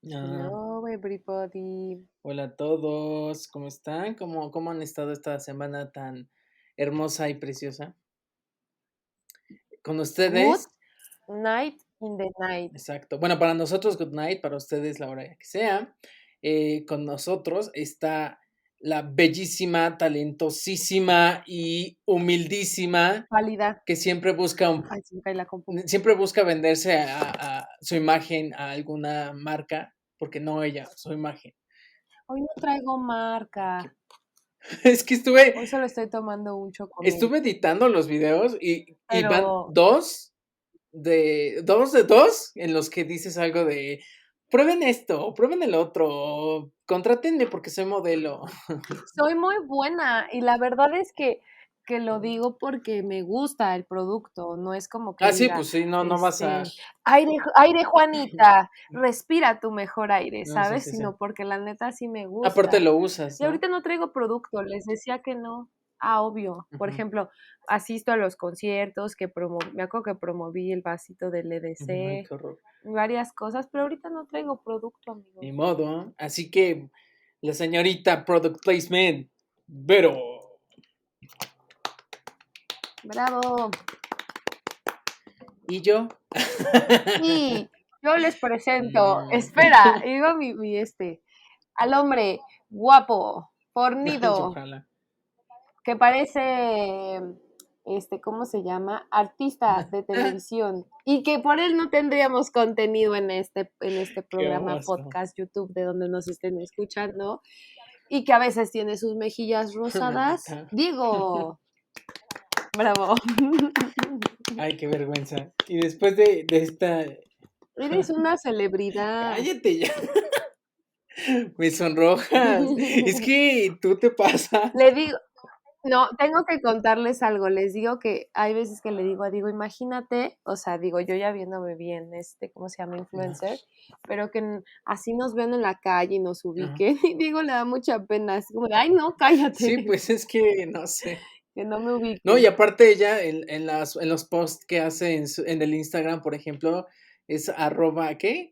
Ah, Hello, everybody. hola a todos, ¿cómo están? ¿Cómo han estado esta semana tan hermosa y preciosa? Con Good ustedes, night in the night. exacto. Bueno, para nosotros, good night, para ustedes, la hora que sea. Con nosotros está la bellísima, talentosísima y humildísima Válida. que Ay, se me cae la compu. siempre busca venderse a su imagen a alguna marca, porque no ella, su imagen. Hoy no traigo marca. Es que estuve, Hoy solo estoy tomando un chocomil. Estuve editando los videos y van Pero dos en los que dices algo de prueben esto, o prueben el otro, o contrátenme porque soy modelo. soy muy buena y la verdad es que lo digo porque me gusta el producto. No es como que Ah, sí, diga, pues sí, no vas a. aire Juanita, respira tu mejor aire, No, sí, ¿sabes? sí, sí. Sino porque la neta sí me Aparte gusta. lo usas, Y ¿no? ahorita no traigo producto, les decía que no. Ah, obvio. Por Ujú, ejemplo, asisto a los conciertos, me acuerdo que promoví el vasito del ujú, ay, EDC, qué horror. varias cosas, pero ahorita no traigo producto, Ni amigos. modo. Así que la señorita Product Placement, pero. Bravo. ¿Y yo? Y yo les presento, Mm. espera, digo al hombre guapo, Ay, fornido, ojalá. que parece, ¿cómo se llama? Artista de televisión. Y que por él no tendríamos contenido en este Qué programa, oso. podcast, YouTube, de donde nos estén escuchando. Y que a veces tiene sus mejillas rosadas. Maldita. Digo, bravo. Ay, qué vergüenza. Y después de esta. Eres una celebridad. Cállate ya. Me sonrojas. Es que tú te pasas. Le digo, no, tengo que contarles algo. Les digo que hay veces que le digo, imagínate, o sea, digo, yo ya viéndome bien, ¿cómo se llama? Influencer, pero que así nos ven en la calle y nos Ajá. ubiquen. Y digo, le da mucha pena, así como de, ay, no, Sí, cállate, pues es que no sé. que no me No, y ubiquen. aparte ella en los posts que hace en el Instagram, por ejemplo, es arroba, ¿qué?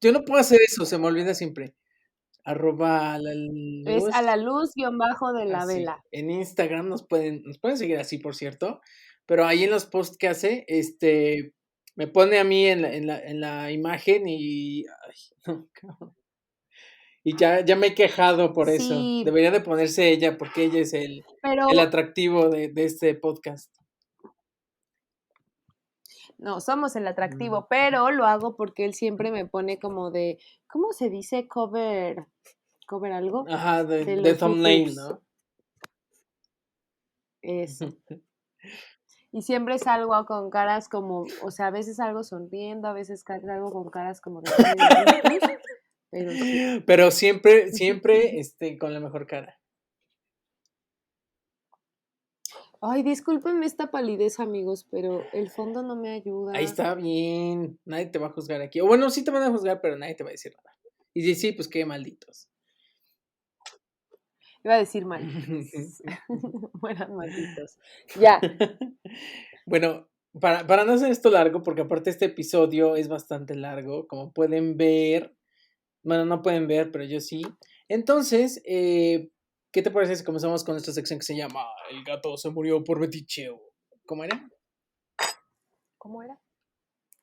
Yo no puedo hacer eso, se me olvida siempre. Arroba la Es luz. a la luz guión bajo de la Así. vela. En Instagram nos pueden seguir así, por cierto. Pero ahí en los posts que hace, me pone a mí en la imagen y. Ay, no, cabrón. Y ya me he quejado por eso. Sí, Debería de ponerse ella, porque ella es pero el atractivo de este podcast. no, somos el Mm. atractivo, pero lo hago porque él siempre me pone como de, ¿cómo se dice? Cover algo Ajá, de de los thumbnail, youtubers. ¿no? Eso. Y siempre salgo con caras como, o sea, a veces salgo sonriendo, a veces salgo con caras como de estoy de rictus, pero sí. Pero siempre, siempre, con la mejor cara. Ay, discúlpenme esta palidez, amigos, pero el fondo no me Ahí ayuda. está bien. Nadie te va a juzgar aquí. O bueno, sí te van a juzgar, pero nadie te va a decir nada. Y sí, sí, pues qué malditos. Iba a decir malditos. Buenas malditos. Ya. Bueno, para no hacer esto largo, porque aparte este episodio es bastante largo, como pueden ver, bueno, no pueden ver, pero yo sí. Entonces, ¿qué te parece si comenzamos con esta sección que se llama El gato se murió por meticheo? ¿Cómo era? ¿Cómo era?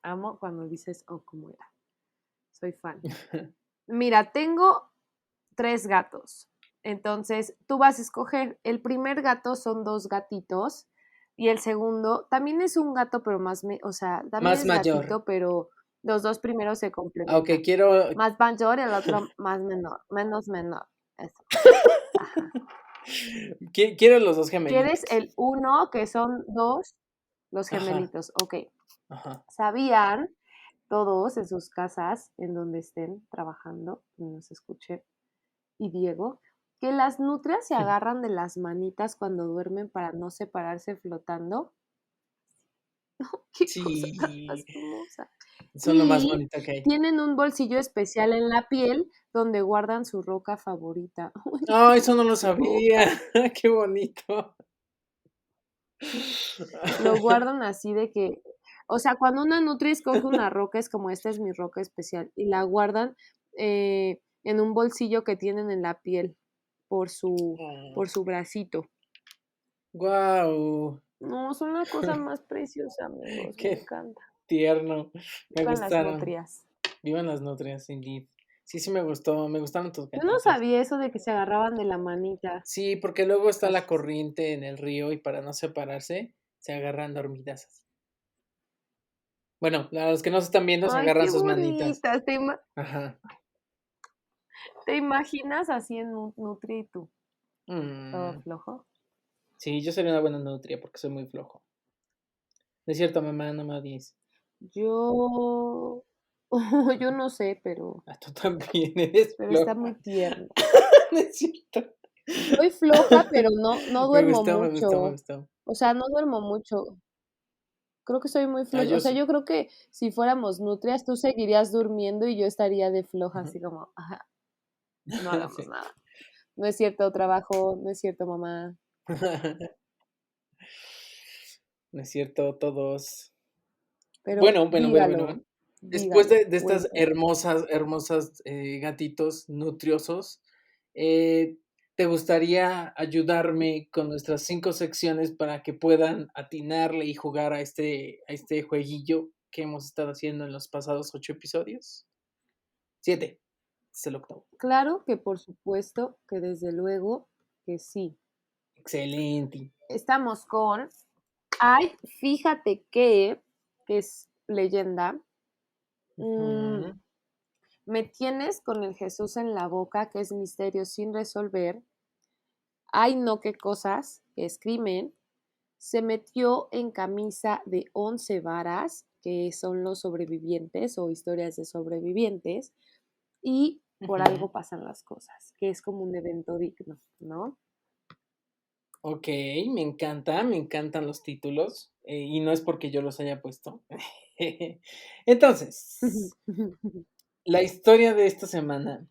Amo cuando dices, oh, ¿cómo era? Soy fan. Mira, tengo 3 gatos. Entonces, tú vas a escoger. El primer gato son 2 gatitos y el segundo también es un gato, pero o sea, también Más es mayor. gatito, pero los 2 primeros se Ah, ok, complementan. quiero. Más mayor, el otro más menor, menos menor. Eso. Ajá. Quiero los dos ¿Quieres gemelitos. el uno, que son 2, los Ajá, gemelitos? Ok. ajá. ¿Sabían todos en sus casas, en donde estén trabajando, que nos escuchen, y Diego, que las nutrias se agarran de las manitas cuando duermen para no separarse flotando? Qué cosa tan Sí, lastimosa. son lo más Y bonito que hay. tienen un bolsillo especial en la piel donde guardan su roca favorita. Ay, Ah, qué eso no lo sabía. loca. Qué bonito. Lo guardan así de que, o sea, cuando una nutria escoge una roca es como esta es mi roca especial y la guardan en un bolsillo que tienen en la piel por su bracito. Guau. No, son la cosa más preciosa, amigos. Me Qué encanta. tierno. Me Vivan las gustaron. nutrias. Vivan las nutrias, indeed. Sí, me gustó. Me gustaron tus Yo no gatitos. sabía eso de que se agarraban de la manita. Sí, porque luego está la Así. corriente en el río y para no separarse, se agarran dormidas así. Bueno, los que no se están viendo se Ay, agarran qué sus manitas. bonitas. Ajá. ¿Te imaginas así en Nutri y tú? Todo Mm, flojo. Sí, yo sería una buena nutria porque soy muy flojo. No es cierto, mamá, no me odies. Yo. Yo no sé, pero Tú también eres está muy floja. tierno. No es cierto. Soy floja, pero no Me duermo gustó, me gustó, me mucho. gustó. O sea, no duermo mucho. Creo que soy muy floja. Yo O sea, sí. yo creo que si fuéramos nutrias, tú seguirías durmiendo y yo estaría de floja, Ujú. así como, ajá, no hagamos Sí. nada. No es cierto trabajo, no es cierto mamá. No es cierto, todos. Pero Bueno. Después dígalo, de estas cuéntame. hermosas gatitos nutriosos, eh, ¿te gustaría ayudarme con nuestras 5 secciones para que puedan atinarle y jugar a este jueguillo que hemos estado haciendo en los pasados 8 episodios? 7, es el octavo. Claro que por supuesto que desde luego que sí. Excelente. Estamos con, ay, fíjate que es leyenda. Ujú. Me tienes con el Jesús en la boca, que es misterio sin resolver. Ay, no, qué cosas, que es crimen. Se metió en camisa de 11 varas, que son los sobrevivientes o historias de sobrevivientes, y por Ujú. algo pasan las cosas, que es como un evento digno, ¿no? Ok, me encantan los títulos, y no es porque yo los haya puesto. Entonces, la historia de esta semana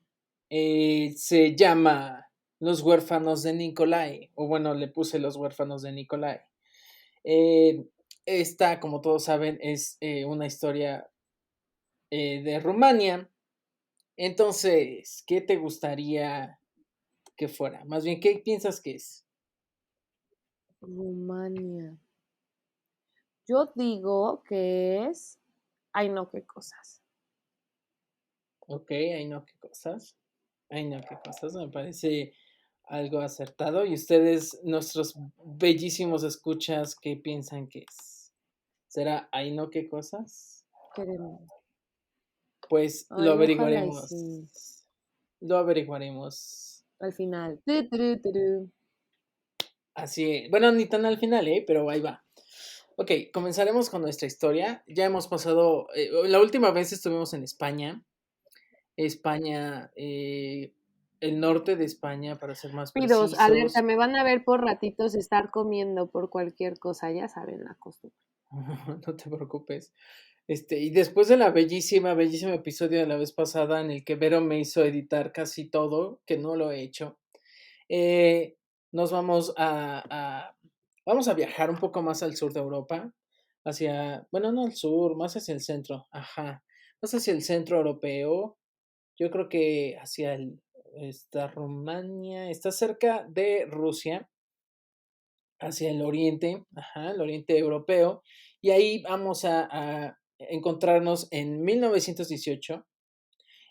se llama Los huérfanos de Nicolai, o bueno, le puse Los huérfanos de Nicolai. Eh, Esta, como todos saben, es una historia de Rumania. Entonces, ¿qué te gustaría que fuera? Más bien, ¿qué piensas que es? Rumania. Yo digo que es, ay, no, qué cosas. Ok, ahí no, qué cosas. Ahí no, qué cosas. Me parece algo acertado. ¿Y ustedes, nuestros bellísimos escuchas, qué piensan que es? ¿Será ahí no, qué cosas? Queremos. Pues lo Ay, ojalá y sí. averiguaremos. Lo averiguaremos. Al final. Tu, turu, turu. Así, bueno, ni tan al final, pero ahí va. Ok, comenzaremos con nuestra historia. Ya hemos pasado, la última vez estuvimos en España. España, el norte de España, para ser más Pidos, alerta, precisos. me van a ver por ratitos estar comiendo por cualquier cosa, ya saben la costumbre. No te preocupes. Y después de la bellísimo episodio de la vez pasada en el que Vero me hizo editar casi todo, que no lo he hecho, eh, nos vamos a viajar un poco más al sur de Europa, hacia, bueno, no al sur, más hacia el centro, ajá, más hacia el centro europeo, yo creo que está Rumania, está cerca de Rusia, hacia el oriente, ajá, el oriente europeo, y ahí vamos a encontrarnos en 1918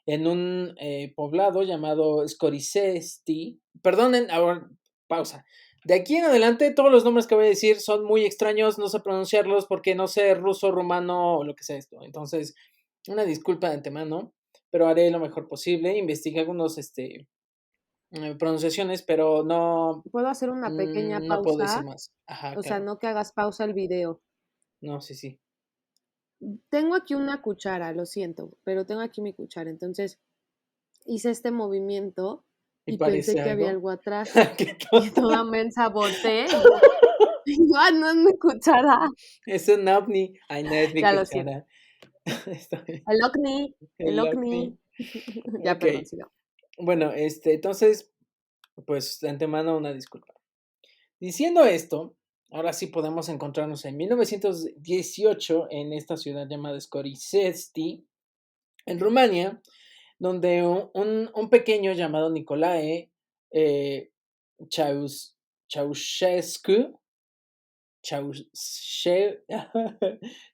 en un poblado llamado Scorisesti. Perdonen, ahora, pausa. De aquí en adelante, todos los nombres que voy a decir son muy extraños, no sé pronunciarlos porque no sé ruso, rumano o lo que sea esto. Entonces, una disculpa de antemano, pero haré lo mejor posible. Investigué algunos pronunciaciones, pero no, ¿Puedo hacer una pequeña no puedo decir pausa? más. Ajá, O sea, claro. no que hagas pausa el video. No, sí, sí. Tengo aquí una cuchara, lo siento, pero tengo aquí mi cuchara. Entonces hice este movimiento ¿Y y parece pensé que había algo? algo atrás. ¡Qué Y tonta! toda mensa volteé y yo, ah, no es mi cuchara. Es un ovni. Ay, no es mi Ya lo siento. cuchara. Está bien. El OCNI, el El OCNI. ovni. Ya, Ok. perdón, sigo. Bueno, entonces, pues de antemano una disculpa. Diciendo esto, ahora sí podemos encontrarnos en 1918 en esta ciudad llamada Scorisesti, en Rumania, donde un pequeño llamado Nicolae eh, Chaus- Ceausescu, Ceaușe-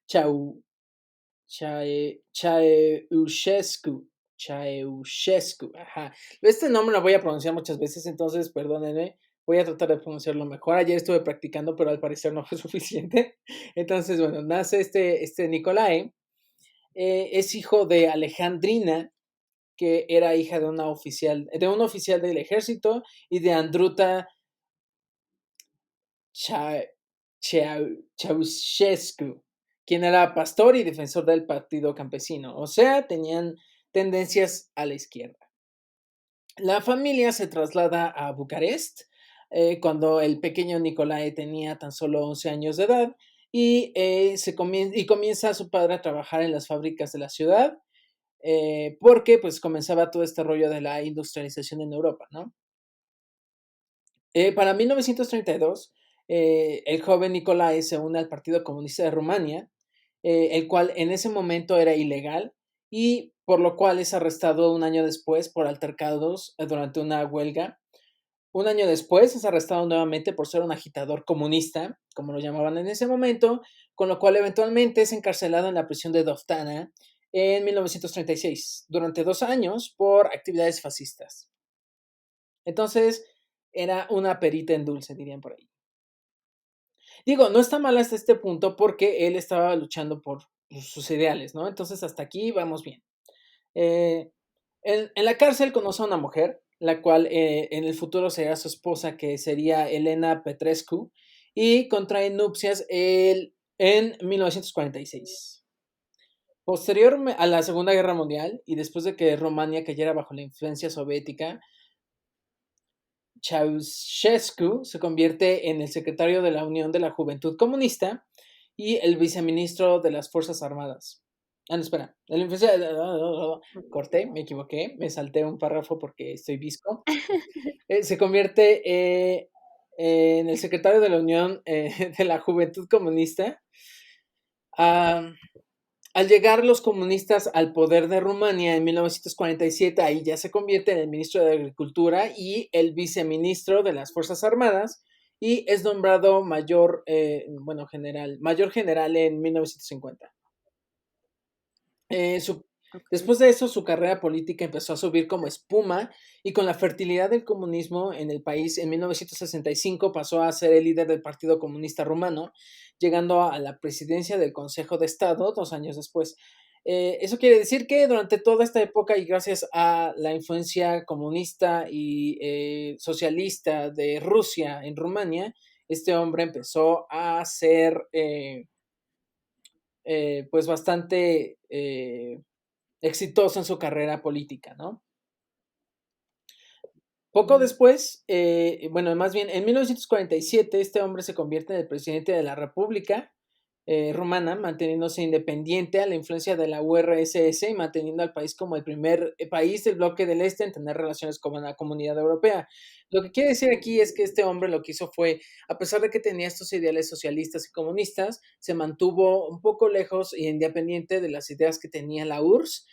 Ceau- Ceausescu, ajá. Este nombre lo voy a pronunciar muchas veces, entonces perdónenme, voy a tratar de pronunciarlo mejor. Ayer estuve practicando, pero al parecer no fue suficiente. Entonces, bueno, nace este Nicolae, es hijo de Alejandrina, que era hija de un oficial del ejército, y de Andruta Cha- Ceausescu, quien era pastor y defensor del partido campesino, o sea, tenían tendencias a la izquierda. La familia se traslada a Bucarest cuando el pequeño Nicolae tenía tan solo 11 años de edad y, comienza su padre a trabajar en las fábricas de la ciudad porque pues comenzaba todo este rollo de la industrialización en Europa, ¿no? Para 1932, el joven Nicolae se une al Partido Comunista de Rumania, el cual en ese momento era ilegal y por lo cual es arrestado un año después por altercados durante una huelga. Un año después es arrestado nuevamente por ser un agitador comunista, como lo llamaban en ese momento, con lo cual eventualmente es encarcelado en la prisión de Doftana en 1936, durante 2 años por actividades fascistas. Entonces, era una perita en dulce, dirían por ahí. Digo, no está mal hasta este punto porque él estaba luchando por sus ideales, ¿no? Entonces, hasta aquí vamos bien. Eh, en la cárcel conoce a una mujer, la cual en el futuro será su esposa, que sería Elena Petrescu, y contrae nupcias en 1946. Posterior a la Segunda Guerra Mundial y después de que Rumania cayera bajo la influencia soviética, Ceausescu se convierte en el secretario de la Unión de la Juventud Comunista y el viceministro de las Fuerzas Armadas. Ah, no, espera. Corté, me equivoqué, me salté un párrafo porque estoy visco. Se convierte en el secretario de la Unión de la Juventud Comunista. Ah, al llegar los comunistas al poder de Rumania en 1947, ahí ya se convierte en el ministro de Agricultura y el viceministro de las Fuerzas Armadas y es nombrado mayor general en 1950. Eh, su- Ok. Después de eso, su carrera política empezó a subir como espuma y con la fertilidad del comunismo en el país, en 1965 pasó a ser el líder del Partido Comunista Rumano, llegando a la presidencia del Consejo de Estado 2 años después. Eso quiere decir que durante toda esta época y gracias a la influencia comunista y socialista de Rusia en Rumania, este hombre empezó a ser pues bastante exitoso en su carrera política, ¿no? Poco Mm, después, bueno, más bien en 1947, este hombre se convierte en el presidente de la República Rumana, manteniéndose independiente a la influencia de la URSS y manteniendo al país como el primer país del bloque del Este en tener relaciones con la comunidad europea. Lo que quiere decir aquí es que este hombre lo que hizo fue, a pesar de que tenía estos ideales socialistas y comunistas, se mantuvo un poco lejos e independiente de las ideas que tenía la URSS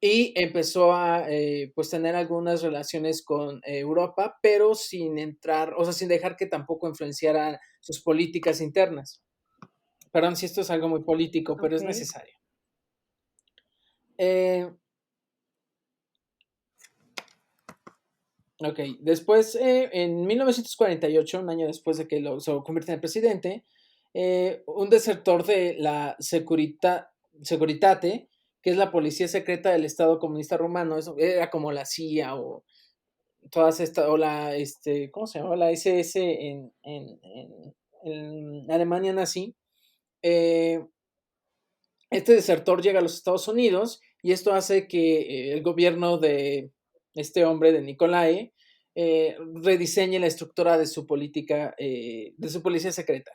y empezó a pues tener algunas relaciones con Europa, pero sin entrar, o sea, sin dejar que tampoco influenciara sus políticas internas. Perdón si esto es algo muy político, pero es ok. necesario. Eh, ok, después, en 1948, un año después de que se convierte en presidente, un desertor de la Securitate, que es la policía secreta del Estado Comunista Rumano, eso era como la CIA o todas estas, o ¿cómo se llama? La SS en Alemania nazi. Eh, este desertor llega a los Estados Unidos y esto hace que el gobierno de este hombre, de Nicolae, rediseñe la estructura de su política, de su policía secreta.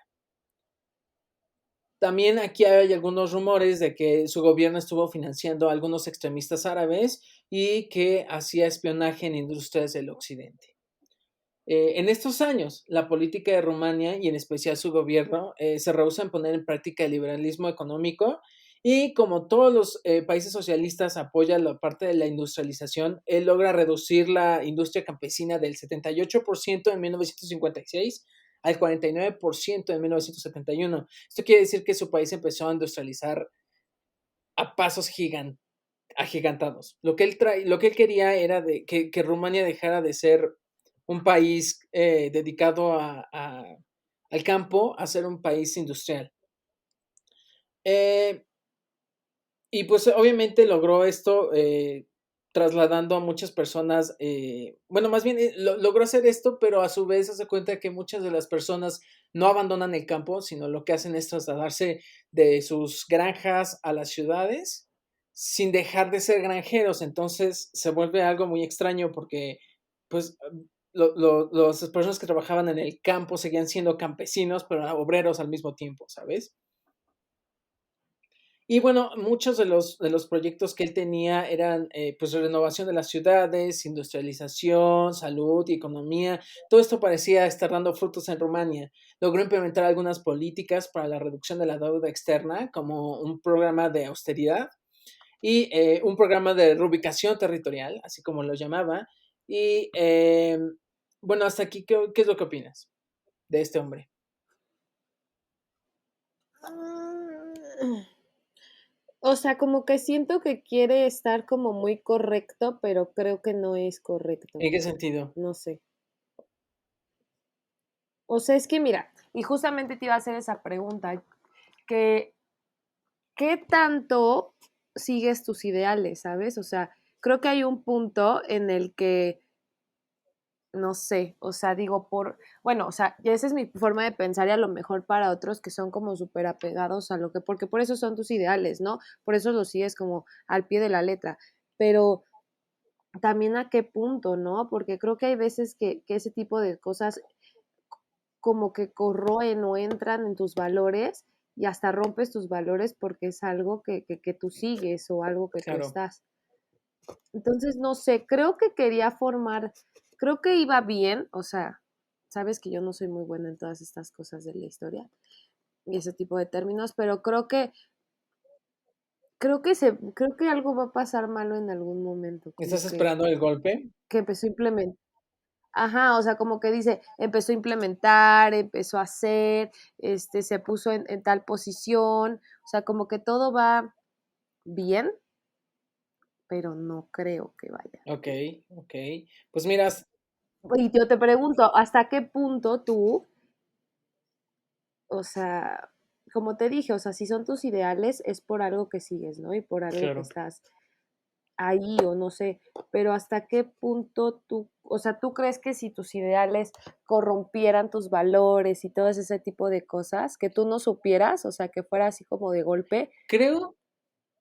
También aquí hay algunos rumores de que su gobierno estuvo financiando a algunos extremistas árabes y que hacía espionaje en industrias del occidente. En estos años, la política de Rumania y en especial su gobierno se rehúsa en poner en práctica el liberalismo económico Y como todos los países socialistas apoyan la parte de la industrialización, él logra reducir la industria campesina del 78% en 1956 al 49% en 1971. Esto quiere decir que su país empezó a industrializar a pasos agigantados. Lo que él quería era que Rumania dejara de ser un país dedicado al campo a ser un país industrial. Y pues obviamente logró esto trasladando a muchas personas, bueno, más bien logró hacer esto, pero a su vez se hace cuenta que muchas de las personas no abandonan el campo, sino lo que hacen es trasladarse de sus granjas a las ciudades sin dejar de ser granjeros. Entonces se vuelve algo muy extraño porque pues las personas que trabajaban en el campo seguían siendo campesinos, pero obreros al mismo tiempo, ¿sabes? Y bueno, muchos de los proyectos que él tenía eran pues renovación de las ciudades, industrialización, salud y economía. Todo esto parecía estar dando frutos en Rumania. Logró implementar algunas políticas para la reducción de la deuda externa, como un programa de austeridad y un programa de reubicación territorial, así como lo llamaba. Y bueno, hasta aquí, ¿qué es lo que opinas de este hombre? Ah, O sea, como que siento que quiere estar como muy correcto, pero creo que no es correcto. ¿En qué sentido? No sé. O sea, es que mira, y justamente te iba a hacer esa pregunta, que ¿qué tanto sigues tus ideales, sabes? O sea, creo que hay un punto en el que, no sé, o sea, digo, bueno, o sea, ya esa es mi forma de pensar y a lo mejor para otros que son como súper apegados a lo que, porque por eso son tus ideales, ¿no? Por eso los sigues como al pie de la letra. Pero también a qué punto, ¿no? Porque creo que hay veces que ese tipo de cosas como que corroen o entran en tus valores y hasta rompes tus valores porque es algo que tú sigues o algo que tú Claro. estás. Entonces, no sé, creo que quería formar, creo que iba bien, o sea, sabes que yo no soy muy buena en todas estas cosas de la historia y ese tipo de términos, pero creo que algo va a pasar malo en algún momento, ¿Estás como esperando el golpe? que empezó a implementar. Ajá, o sea, como que dice, empezó a implementar, empezó a hacer, se puso en tal posición, o sea, como que todo va bien, pero no creo que vaya. Ok, ok. Pues mira, Y yo te pregunto, ¿hasta qué punto tú, o sea, como te dije, o sea, si son tus ideales, es por algo que sigues, ¿no? Y por algo que claro. estás ahí o no sé, pero hasta qué punto tú, o sea, tú crees que si tus ideales corrompieran tus valores y todo ese tipo de cosas, que tú no supieras, o sea, que fuera así como de golpe, Creo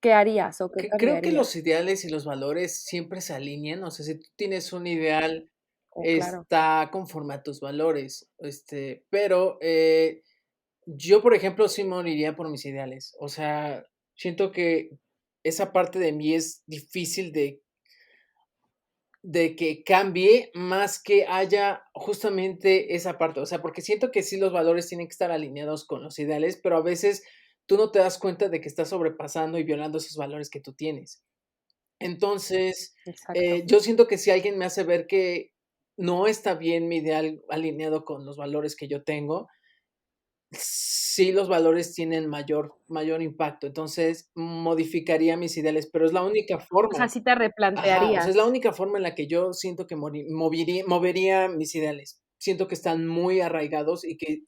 ¿qué harías o qué creo que los cambiarías? ideales y los valores siempre se alinean. O sea, si tú tienes un ideal, Oh, claro. está conforme a tus valores. Pero yo, por ejemplo, sí moriría por mis ideales. O sea, siento que esa parte de mí es difícil de que cambie más que haya justamente esa parte. O sea, porque siento que sí los valores tienen que estar alineados con los ideales, pero a veces tú no te das cuenta de que estás sobrepasando y violando esos valores que tú tienes. Entonces, Exacto. yo siento que si alguien me hace ver que no está bien mi ideal alineado con los valores que yo tengo, sí los valores tienen mayor impacto. Entonces, modificaría mis ideales, pero es la única O sea, forma. sí te Ajá, o sea, es la replantearías. única forma en la que yo siento que movería mis ideales. Siento que están muy arraigados y que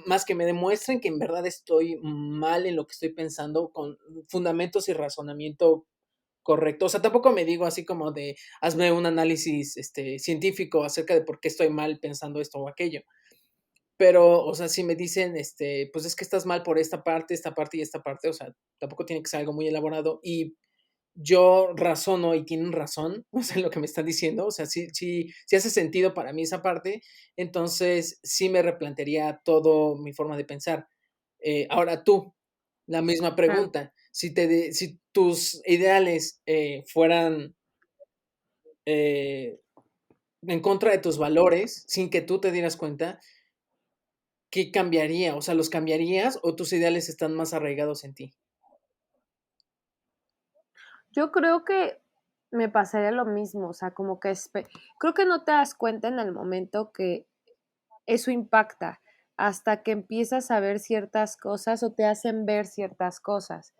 más que me demuestren que en verdad estoy mal en lo que estoy pensando con fundamentos y razonamiento correcto. O sea, tampoco me digo así como de hazme un análisis científico acerca de por qué estoy mal pensando esto o aquello. Pero, o sea, si me dicen, pues es que estás mal por esta parte y esta parte, o sea, tampoco tiene que ser algo muy elaborado. Y yo razono y tienen razón, o sea, lo que me están diciendo, o sea, sí hace sentido para mí esa parte, entonces sí me replantearía todo mi forma de pensar. Ahora tú, la misma Ah, pregunta, si tus ideales fueran eh, en contra de tus valores, sin que tú te dieras cuenta, ¿qué cambiaría? O sea, ¿los cambiarías o tus ideales están más arraigados en ti? Yo creo que me pasaría lo mismo, o sea, como que creo que no te das cuenta en el momento que eso impacta, hasta que empiezas a ver ciertas cosas o te hacen ver ciertas cosas,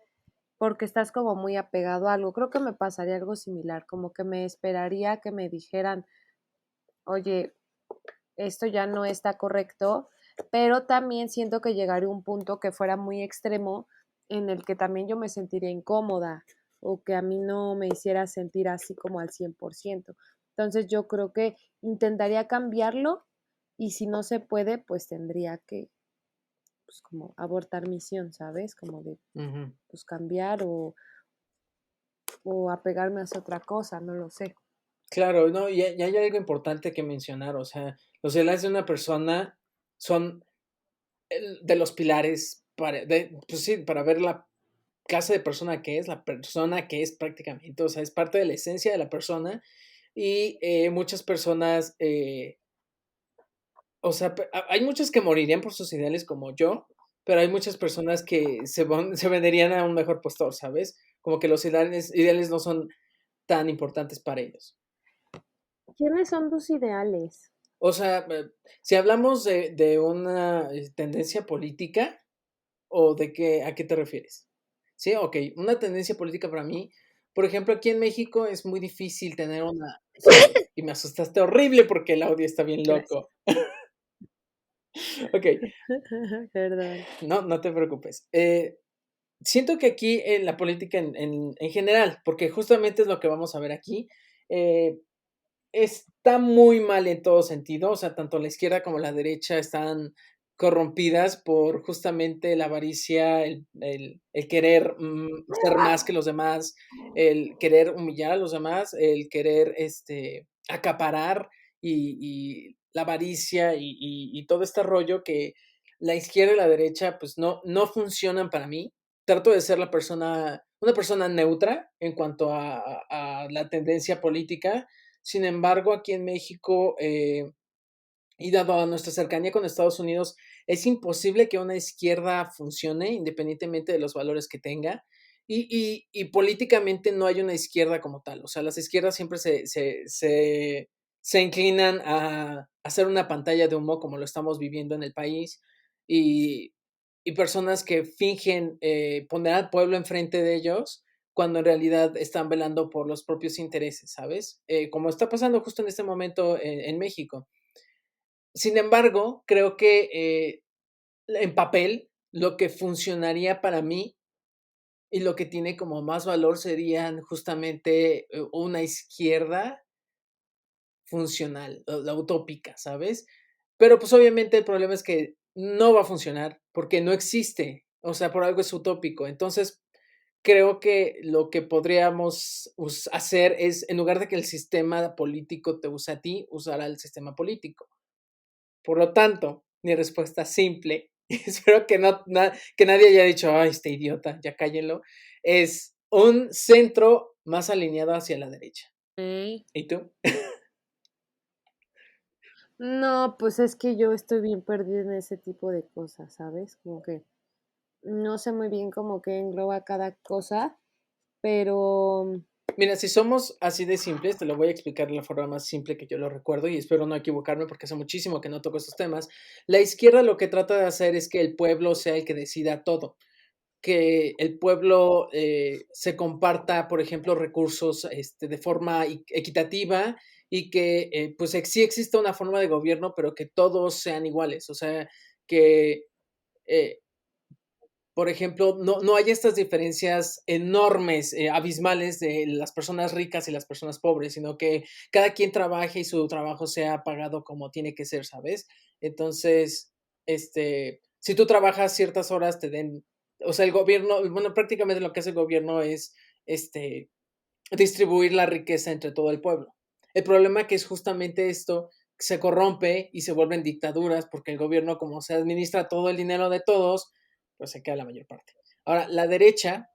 porque estás como muy apegado a algo. Creo que me pasaría algo similar, como que me esperaría que me dijeran, oye, esto ya no está correcto, pero también siento que llegaría un punto que fuera muy extremo en el que también yo me sentiría incómoda o que a mí no me hiciera sentir así como al 100%. Entonces yo creo que intentaría cambiarlo y si no se puede, pues tendría que pues como abortar misión, ¿sabes? Como de Ujú. pues cambiar o apegarme a hacer otra cosa, no lo sé. Claro, no, y hay algo importante que mencionar, o sea, los ideales de una persona son de los pilares pues sí, para ver la clase de persona que es, la persona que es prácticamente, o sea, es parte de la esencia de la persona y muchas personas, o sea, hay muchos que morirían por sus ideales como yo, pero hay muchas personas que se venderían a un mejor postor, ¿sabes? Como que los ideales no son tan importantes para ellos. ¿Quiénes son tus ideales? O sea, si hablamos de una tendencia política, ¿o de qué, a qué te refieres? Sí, ok, una tendencia política para mí, por ejemplo, aquí en México es muy difícil tener una, sí, y me asustaste horrible porque el audio está bien Gracias. loco. Ok, Perdón. no, no te preocupes. Siento que aquí en la política en general, porque justamente es lo que vamos a ver aquí, eh, está muy mal en todo sentido, o sea, tanto la izquierda como la derecha están corrompidas por justamente la avaricia, el querer ser más que los demás, el querer humillar a los demás, el querer acaparar y la avaricia y todo este rollo que la izquierda y la derecha pues no funcionan para mí. Trato de ser una persona neutra en cuanto a la tendencia política. Sin embargo, aquí en México, y dado a nuestra cercanía con Estados Unidos, es imposible que una izquierda funcione independientemente de los valores que tenga. Y políticamente no hay una izquierda como tal. O sea, las izquierdas siempre se inclinan a hacer una pantalla de humo como lo estamos viviendo en el país. Y, y personas que fingen poner al pueblo enfrente de ellos cuando en realidad están velando por los propios intereses, ¿sabes? Como está pasando justo en este momento en México. Sin embargo, creo que en papel lo que funcionaría para mí y lo que tiene como más valor serían justamente una izquierda funcional, la utópica, ¿sabes? Pero pues obviamente el problema es que no va a funcionar porque no existe, o sea, por algo es utópico. Entonces, creo que lo que podríamos hacer es, en lugar de que el sistema político te use a ti, usar al sistema político. Por lo tanto, mi respuesta simple, espero que, que nadie haya dicho, ay, este idiota, ya cállenlo, es un centro más alineado hacia la derecha. Ok. ¿Y tú? No, pues es que yo estoy bien perdida en ese tipo de cosas, ¿sabes? Como que no sé muy bien cómo que engloba cada cosa, pero Mira, si somos así de simples, te lo voy a explicar de la forma más simple que yo lo recuerdo y espero no equivocarme porque hace muchísimo que no toco estos temas. La izquierda lo que trata de hacer es que el pueblo sea el que decida todo, que el pueblo se comparta, por ejemplo, recursos de forma equitativa y que pues sí exista una forma de gobierno, pero que todos sean iguales, o sea, que eh, por ejemplo, no hay estas diferencias enormes, abismales de las personas ricas y las personas pobres, sino que cada quien trabaje y su trabajo sea pagado como tiene que ser, ¿sabes? Entonces, si tú trabajas ciertas horas, te den, o sea, el gobierno, bueno, prácticamente lo que hace el gobierno es, este, distribuir la riqueza entre todo el pueblo. El problema que es justamente esto, se corrompe y se vuelven dictaduras porque el gobierno, como se administra todo el dinero de todos, pues se queda la mayor parte. Ahora, la derecha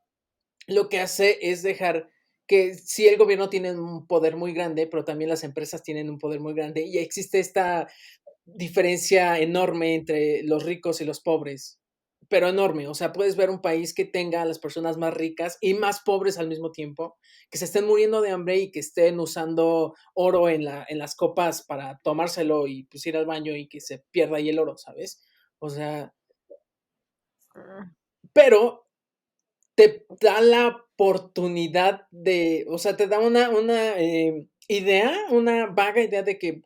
lo que hace es dejar que sí el gobierno tiene un poder muy grande, pero también las empresas tienen un poder muy grande y existe esta diferencia enorme entre los ricos y los pobres, pero enorme. O sea, puedes ver un país que tenga a las personas más ricas y más pobres al mismo tiempo, que se estén muriendo de hambre y que estén usando oro en las copas para tomárselo y pues ir al baño y que se pierda ahí el oro, ¿sabes? O sea, Ah, pero te da la oportunidad de, o sea, te da una idea, una vaga idea de que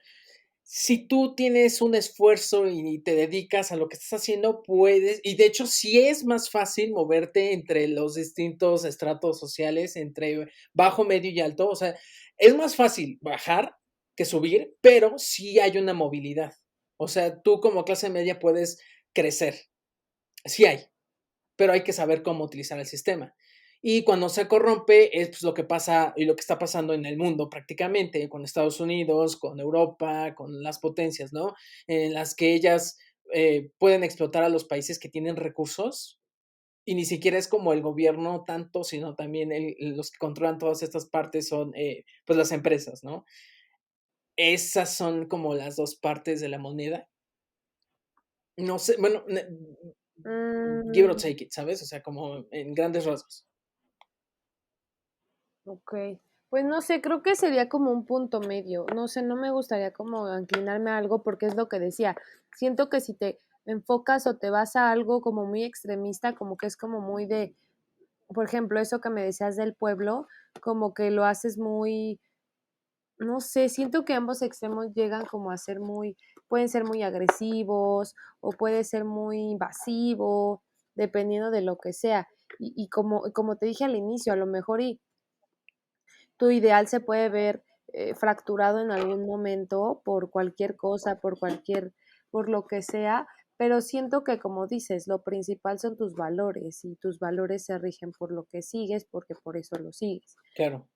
si tú tienes un esfuerzo y te dedicas a lo que estás haciendo, puedes, y de hecho sí es más fácil moverte entre los distintos estratos sociales, entre bajo, medio y alto, o sea, es más fácil bajar que subir, pero sí hay una movilidad. O sea, tú como clase media puedes crecer, sí hay, pero hay que saber cómo utilizar el sistema. Y cuando se corrompe es pues, lo que pasa y lo que está pasando en el mundo prácticamente, con Estados Unidos, con Europa, con las potencias, ¿no? En las que ellas pueden explotar a los países que tienen recursos y ni siquiera es como el gobierno tanto, sino también los que controlan todas estas partes son pues las empresas, ¿no? Esas son como las dos partes de la moneda. No sé, bueno, give it or mm, take it, ¿sabes? O sea, como en grandes rasgos. ok. Pues no sé, creo que sería como un punto medio. No sé, no me gustaría como inclinarme a algo porque es lo que decía. Siento que si te enfocas o te vas a algo como muy extremista, como que es como muy de, por ejemplo, eso que me decías del pueblo, como que lo haces muy, no sé, siento que ambos extremos llegan como a ser muy, pueden ser muy agresivos o puede ser muy invasivo, dependiendo de lo que sea. Y como te dije al inicio, a lo mejor tu ideal se puede ver fracturado en algún momento por cualquier cosa, por lo que sea, pero siento que como dices, lo principal son tus valores y tus valores se rigen por lo que sigues porque por eso lo sigues. Claro.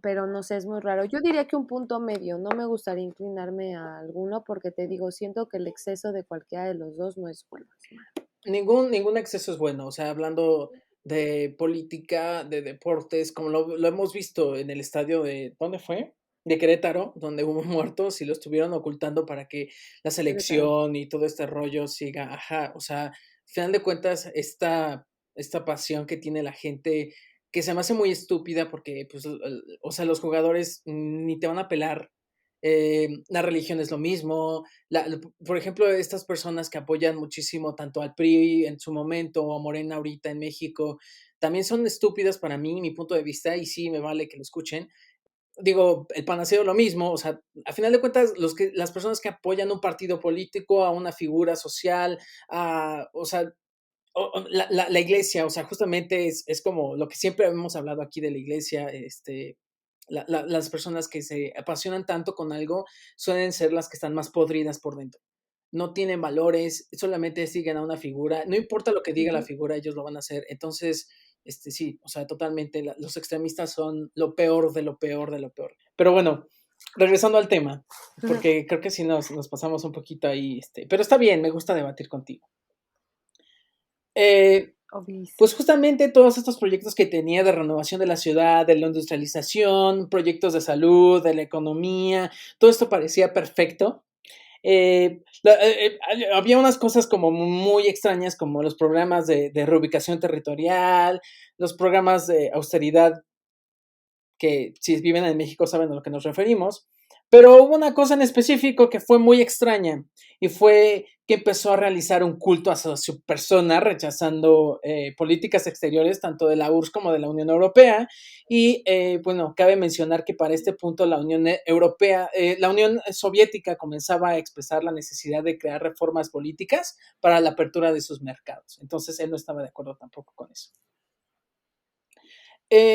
Pero no sé, es muy raro. Yo diría que un punto medio, no me gustaría inclinarme a alguno porque te digo, siento que el exceso de cualquiera de los dos no es bueno. Es malo. Ningún exceso es bueno, o sea, hablando de política, de deportes, como lo hemos visto en el estadio de, ¿dónde fue? De Querétaro, donde hubo muertos y lo estuvieron ocultando para que la Querétaro. selección y todo este rollo siga, ajá, o sea, al final de cuentas, esta pasión que tiene la gente, que se me hace muy estúpida porque, pues, o sea, los jugadores ni te van a pelar, la religión es lo mismo, por ejemplo, estas personas que apoyan muchísimo tanto al PRI en su momento o a Morena ahorita en México, también son estúpidas para mí, mi punto de vista, y sí me vale que lo escuchen. Digo, el PAN ha sido lo mismo, o sea, a final de cuentas, las personas que apoyan un partido político, a una figura social, o sea, la iglesia, o sea, justamente es como lo que siempre hemos hablado aquí de la iglesia, las personas que se apasionan tanto con algo suelen ser las que están más podridas por dentro. No tienen valores, solamente siguen a una figura, no importa lo que diga la Ujú, figura, ellos lo van a hacer. Entonces, sí, o sea, totalmente, los extremistas son lo peor de lo peor de lo peor. Pero bueno, regresando al tema, ujú. porque creo que sí nos pasamos un poquito ahí, pero está bien, me gusta debatir contigo. Eh, Obis. pues justamente todos estos proyectos que tenía de renovación de la ciudad, de la industrialización, proyectos de salud, de la economía, todo esto parecía perfecto. Había unas cosas como muy extrañas, como los programas de reubicación territorial, los programas de austeridad que si viven en México saben a lo que nos referimos, pero hubo una cosa en específico que fue muy extraña y fue que empezó a realizar un culto a su persona, rechazando políticas exteriores tanto de la URSS como de la Unión Europea. Y bueno, cabe mencionar que para este punto la Unión Europea, la Unión Soviética comenzaba a expresar la necesidad de crear reformas políticas para la apertura de sus mercados. Entonces él no estaba de acuerdo tampoco con eso.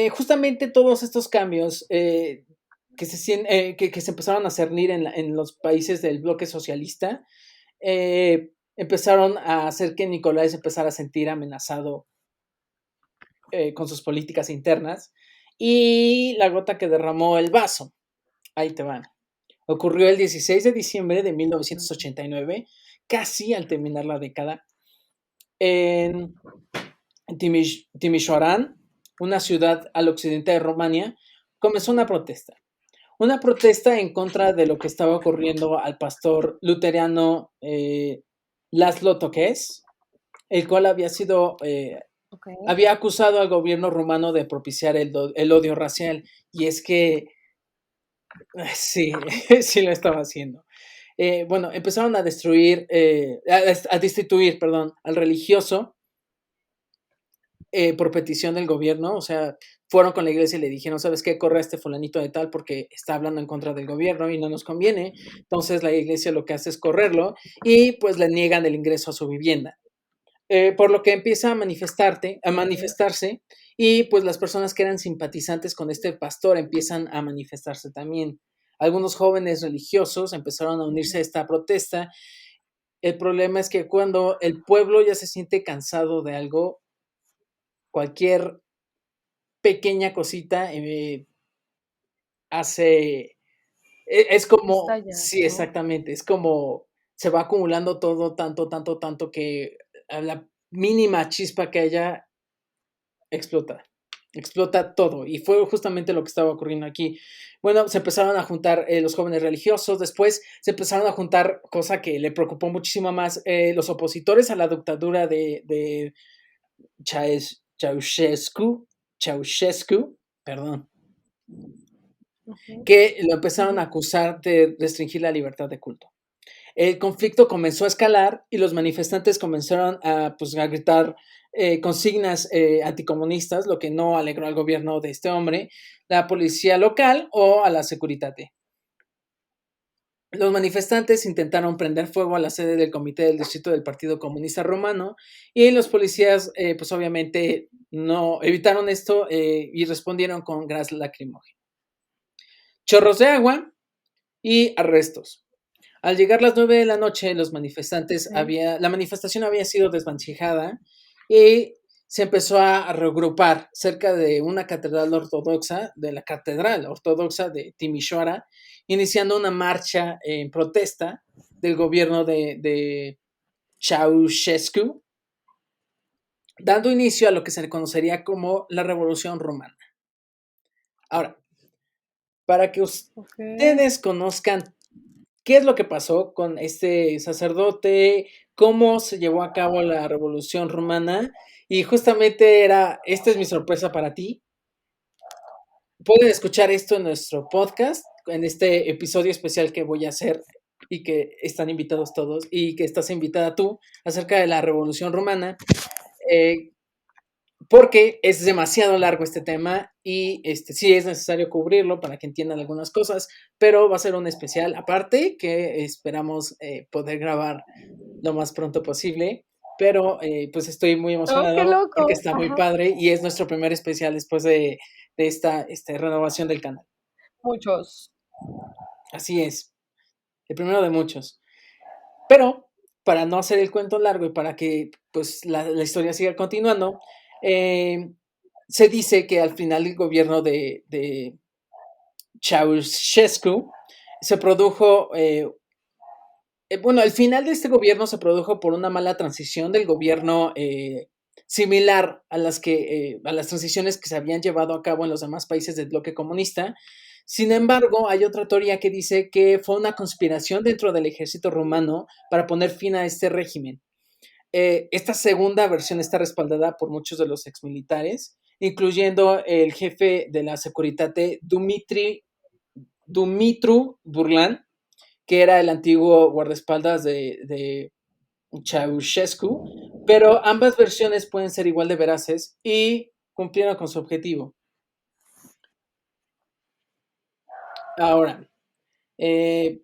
Justamente todos estos cambios que se empezaron a cernir en los países del bloque socialista empezaron a hacer que Nicolás se empezara a sentir amenazado con sus políticas internas y la gota que derramó el vaso, ahí te van. Ocurrió el 16 de diciembre de 1989, casi al terminar la década, en Timișoara, una ciudad al occidente de Rumania, comenzó una protesta en contra de lo que estaba ocurriendo al pastor luterano Laszlo Tokes. el cual había acusado al gobierno rumano de propiciar el odio racial. Y es que sí, sí lo estaba haciendo. Bueno, empezaron a destruir, a destituir, perdón, al religioso por petición del gobierno. O sea, fueron con la iglesia y le dijeron, ¿sabes qué? Corre a este fulanito de tal porque está hablando en contra del gobierno y no nos conviene. Entonces la iglesia lo que hace es correrlo y pues le niegan el ingreso a su vivienda. Por lo que empieza a manifestarse, y pues las personas que eran simpatizantes con este pastor empiezan a manifestarse también. Algunos jóvenes religiosos empezaron a unirse a esta protesta. El problema es que cuando el pueblo ya se siente cansado de algo, cualquier pequeña cosita hace, es como, Estalla, sí, ¿no? exactamente, es como se va acumulando todo tanto, tanto, tanto que a la mínima chispa que haya explota, explota todo. Y fue justamente lo que estaba ocurriendo aquí. Bueno, se empezaron a juntar los jóvenes religiosos, después se empezaron a juntar, cosa que le preocupó muchísimo más, los opositores a la dictadura de Ceausescu, perdón, Ujú, que lo empezaron a ujú. acusar de restringir la libertad de culto. El conflicto comenzó a escalar y los manifestantes comenzaron a, pues, a gritar consignas anticomunistas, lo que no alegró al gobierno de este hombre, la policía local o a la Securitate. Los manifestantes intentaron prender fuego a la sede del comité del distrito del Partido Comunista Romano y los policías, pues obviamente, no evitaron esto y respondieron con gas lacrimógeno. Chorros de agua y arrestos. Al llegar las 9 de la noche, Ok. la manifestación había sido desvencijada y se empezó a regrupar cerca de una catedral ortodoxa, de la catedral ortodoxa de Timișoara, iniciando una marcha en protesta del gobierno de Ceausescu, dando inicio a lo que se conocería como la Revolución Romana. Ahora, para que Ok. ustedes conozcan qué es lo que pasó con este sacerdote, cómo se llevó a cabo la Revolución Romana. Y justamente esta es mi sorpresa para ti. Pueden escuchar esto en nuestro podcast, en este episodio especial que voy a hacer y que están invitados todos y que estás invitada tú acerca de la Revolución Romana. Eh, Porque es demasiado largo este tema y sí es necesario cubrirlo para que entiendan algunas cosas, pero va a ser un especial aparte que esperamos poder grabar lo más pronto posible. Pero pues estoy muy Oh, qué emocionado porque loco. está muy Ajá. padre y es nuestro primer especial después de esta renovación del canal. Muchos. Así es, el primero de muchos. Pero para no hacer el cuento largo y para que pues la historia siga continuando, eh, se dice que al final el gobierno de Ceausescu se produjo, bueno, el final de este gobierno se produjo por una mala transición del gobierno similar a las transiciones que se habían llevado a cabo en los demás países del bloque comunista. Sin embargo, hay otra teoría que dice que fue una conspiración dentro del ejército rumano para poner fin a este régimen. Esta segunda versión está respaldada por muchos de los exmilitares, incluyendo el jefe de la Securitate, Dumitru Burlan, que era el antiguo guardaespaldas de Ceausescu, pero ambas versiones pueden ser igual de veraces y cumplieron con su objetivo. Ahora, eh,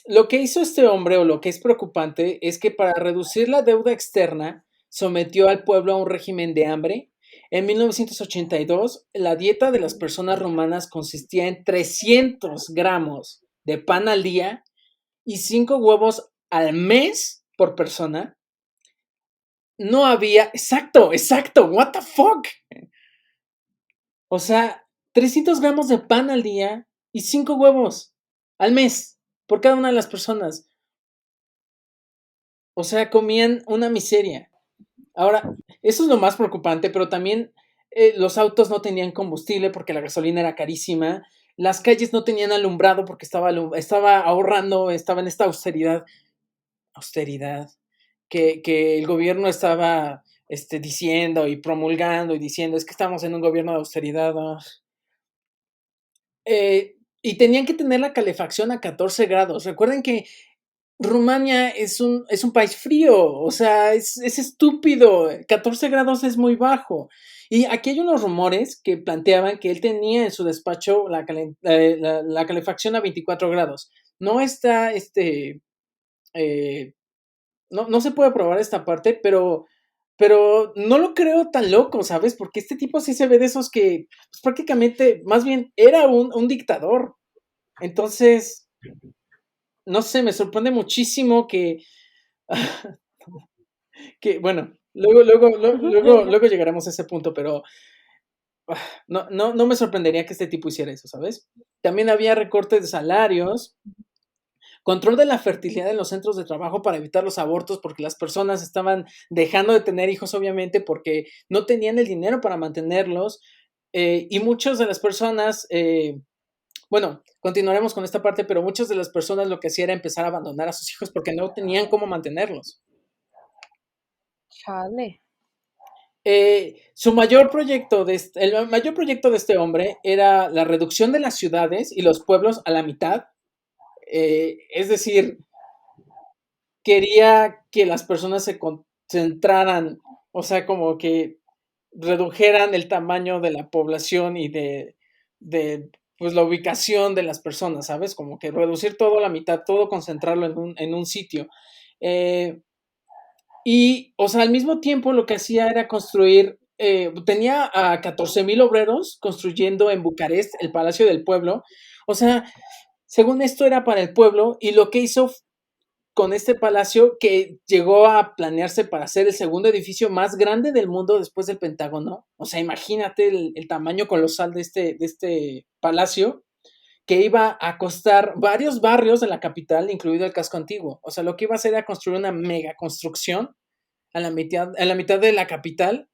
lo que hizo este hombre, o lo que es preocupante, es que para reducir la deuda externa, sometió al pueblo a un régimen de hambre. En 1982, la dieta de las personas romanas consistía en 300 gramos de pan al día y 5 huevos al mes por persona. No había, exacto, exacto, what the fuck. O sea, 300 gramos de pan al día y 5 huevos al mes por cada una de las personas. O sea, comían una miseria. Ahora, eso es lo más preocupante, pero también los autos no tenían combustible porque la gasolina era carísima. Las calles no tenían alumbrado porque estaba ahorrando, estaba en esta austeridad. Austeridad. que el gobierno estaba diciendo y promulgando y diciendo, es que estamos en un gobierno de austeridad, ¿no? Y tenían que tener la calefacción a 14 grados. Recuerden que Rumania es un país frío, o sea, es estúpido. 14 grados es muy bajo. Y aquí hay unos rumores que planteaban que él tenía en su despacho la calefacción a 24 grados. No está, no se puede probar esta parte, pero no lo creo tan loco, ¿sabes? Porque este tipo sí se ve de esos que pues, prácticamente, más bien, era un dictador. Entonces, no sé, me sorprende muchísimo que bueno, luego llegaremos a ese punto, pero no me sorprendería que este tipo hiciera eso, ¿sabes? También había recortes de salarios, control de la fertilidad en los centros de trabajo para evitar los abortos, porque las personas estaban dejando de tener hijos, obviamente, porque no tenían el dinero para mantenerlos, y muchas de las personas, bueno, continuaremos con esta parte, pero muchas de las personas lo que hacían era empezar a abandonar a sus hijos porque no tenían cómo mantenerlos. Chale. Su mayor proyecto el mayor proyecto de este hombre era la reducción de las ciudades y los pueblos a la mitad. Es decir, quería que las personas se concentraran, o sea, como que redujeran el tamaño de la población y de pues la ubicación de las personas, ¿sabes? Como que reducir todo a la mitad, todo concentrarlo en un sitio. Eh, Y, o sea, al mismo tiempo lo que hacía era construir, tenía a 14,000 obreros construyendo en Bucarest el Palacio del Pueblo. O sea, según esto era para el pueblo y lo que hizo con este palacio, que llegó a planearse para ser el segundo edificio más grande del mundo después del Pentágono. O sea, imagínate el tamaño colosal de este palacio que iba a costar varios barrios de la capital, incluido el casco antiguo. O sea, lo que iba a hacer era construir una mega construcción a la mitad de la capital,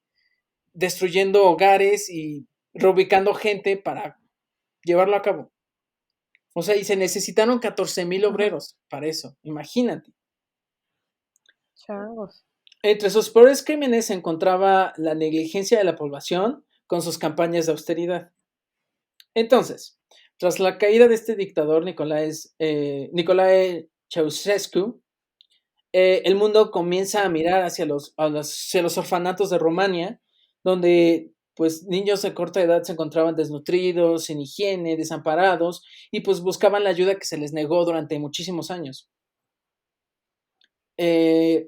destruyendo hogares y reubicando gente para llevarlo a cabo. O sea, y se necesitaron 14,000 Ajá. obreros para eso, imagínate. Changos. Entre sus peores crímenes se encontraba la negligencia de la población con sus campañas de austeridad. Entonces, tras la caída de este dictador Nicolae Ceausescu, el mundo comienza a mirar hacia los orfanatos de Rumania, donde pues niños de corta edad se encontraban desnutridos, sin higiene, desamparados, y pues buscaban la ayuda que se les negó durante muchísimos años. Eh,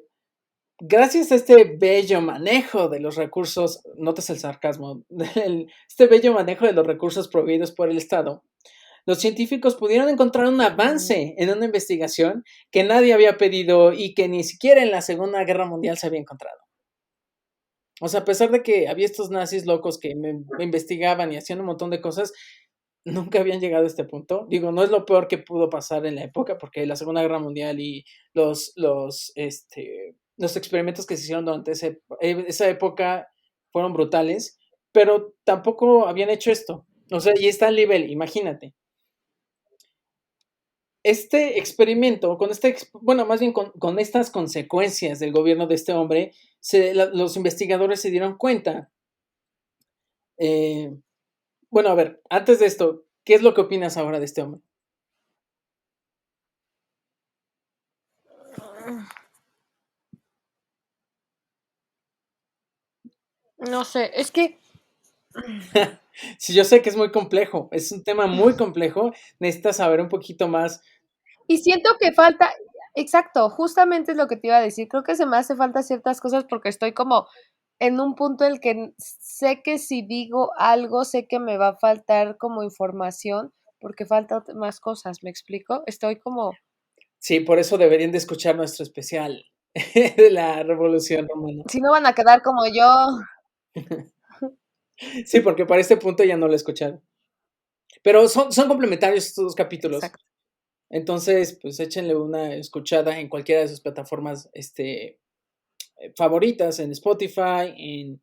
Gracias a este bello manejo de los recursos, notas el sarcasmo, este bello manejo de los recursos proveídos por el Estado, los científicos pudieron encontrar un avance en una investigación que nadie había pedido y que ni siquiera en la Segunda Guerra Mundial se había encontrado. O sea, a pesar de que había estos nazis locos que me investigaban y hacían un montón de cosas, nunca habían llegado a este punto. Digo, no es lo peor que pudo pasar en la época, porque la Segunda Guerra Mundial y los experimentos que se hicieron durante esa época fueron brutales, pero tampoco habían hecho esto. O sea, y está al nivel, imagínate. Este experimento, bueno, más bien con estas consecuencias del gobierno de este hombre, los investigadores se dieron cuenta. eh, bueno, a ver, antes de esto, ¿qué es lo que opinas ahora de este hombre? No sé, es que Sí, yo sé que es muy complejo, es un tema muy complejo, necesitas saber un poquito más. y siento que falta, exacto, justamente es lo que te iba a decir, creo que se me hace falta ciertas cosas porque estoy como en un punto en el que sé que si digo algo, sé que me va a faltar como información porque faltan más cosas, ¿me explico? Estoy como, Sí, por eso deberían de escuchar nuestro especial de la Revolución Romana. si no van a quedar como yo. Sí, porque para este punto ya no lo escucharon. Pero son complementarios estos dos capítulos. Exacto. Entonces, pues échenle una escuchada en cualquiera de sus plataformas favoritas, en Spotify,